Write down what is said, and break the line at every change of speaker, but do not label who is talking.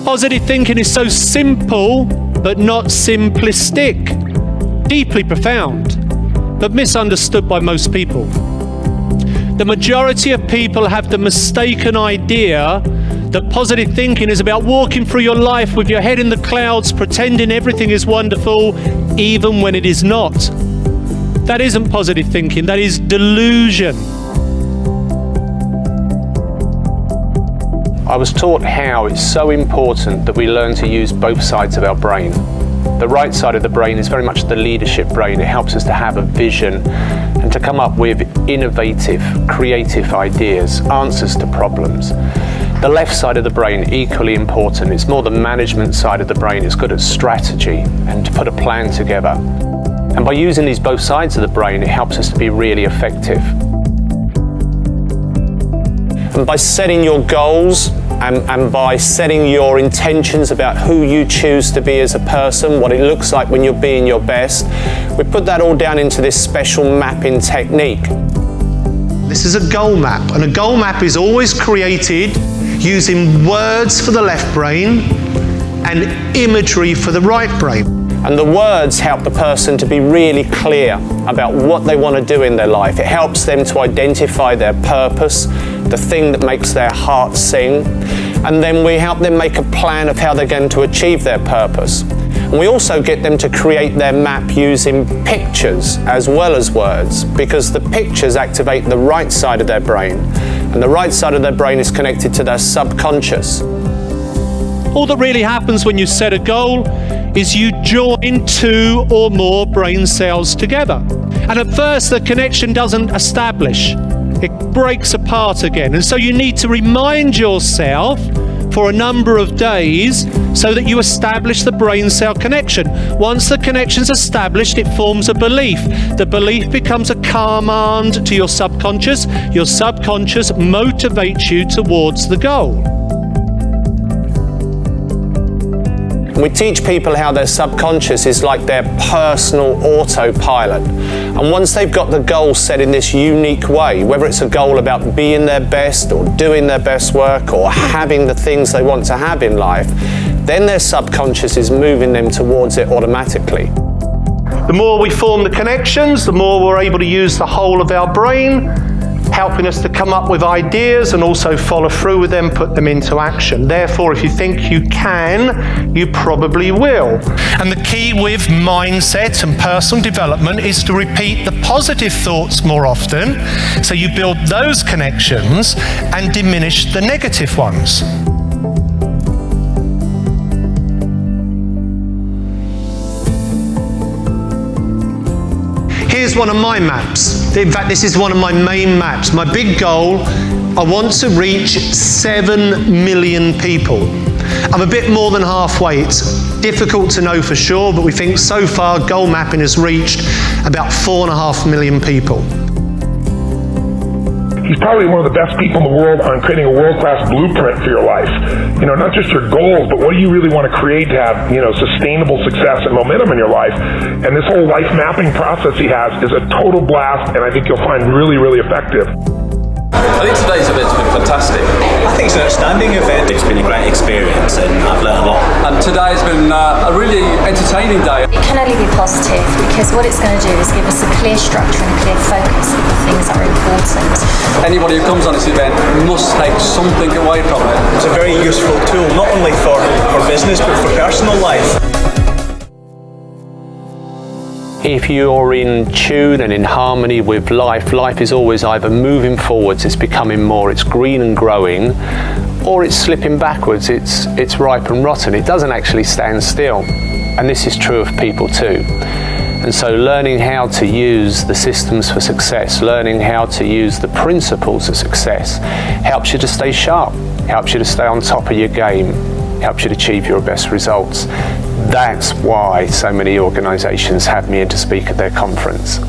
Positive thinking is so simple, but not simplistic. Deeply profound, but misunderstood by most people. The majority of people have the mistaken idea that positive thinking is about walking through your life with your head in the clouds, pretending everything is wonderful, even when it is not. That isn't positive thinking, that is delusion.
I was taught how it's so important that we learn to use both sides of our brain. The right side of the brain is very much the leadership brain. It helps us to have a vision and to come up with innovative, creative ideas, answers to problems. The left side of the brain, equally important. It's more the management side of the brain. It's good at strategy and to put a plan together. And by using these both sides of the brain, it helps us to be really effective. And by setting your goals and by setting your intentions about who you choose to be as a person, what it looks like when you're being your best, we put that all down into this special mapping technique.
This is a goal map, and a goal map is always created using words for the left brain and imagery for the right brain.
And the words help the person to be really clear about what they want to do in their life. It helps them to identify their purpose, the thing that makes their heart sing. And then we help them make a plan of how they're going to achieve their purpose. And we also get them to create their map using pictures as well as words, because the pictures activate the right side of their brain. And the right side of their brain is connected to their subconscious.
All that really happens when you set a goal is you join two or more brain cells together. And at first the connection doesn't establish. It breaks apart again. And so you need to remind yourself for a number of days so that you establish the brain cell connection. Once the connection's established, it forms a belief. The belief becomes a command to your subconscious. Your subconscious motivates you towards the goal.
We teach people how their subconscious is like their personal autopilot. And once they've got the goal set in this unique way, whether it's a goal about being their best or doing their best work or having the things they want to have in life, then their subconscious is moving them towards it automatically.
The more we form the connections, the more we're able to use the whole of our brain, helping us to come up with ideas and also follow through with them, put them into action. Therefore, if you think you can, you probably will. And the key with mindset and personal development is to repeat the positive thoughts more often, so you build those connections and diminish the negative ones. Here's one of my maps. In fact, this is one of my main maps. My big goal, I want to reach 7 million people. I'm a bit more than halfway. It's difficult to know for sure, but we think so far goal mapping has reached about 4.5 million people.
He's probably one of the best people in the world on creating a world-class blueprint for your life. You know, not just your goals, but what do you really want to create to have, you know, sustainable success and momentum in your life. And this whole life mapping process he has is a total blast, and I think you'll find really, really effective.
I think today's event's been fantastic.
I think it's an outstanding event. It's been a great experience and I've learned a lot.
And today's been a really entertaining day.
It can only be positive, because what it's going to do is give us a clear structure and a clear focus of the things that are important.
Anybody who comes on this event must take something away from it.
It's a very useful tool, not only for business but for personal life.
If you're in tune and in harmony with life, life is always either moving forwards, it's becoming more, it's green and growing, or it's slipping backwards, it's ripe and rotten. It doesn't actually stand still. And this is true of people too. And so learning how to use the systems for success, learning how to use the principles of success, helps you to stay sharp, helps you to stay on top of your game, helps you to achieve your best results. That's why so many organisations have me in to speak at their conference.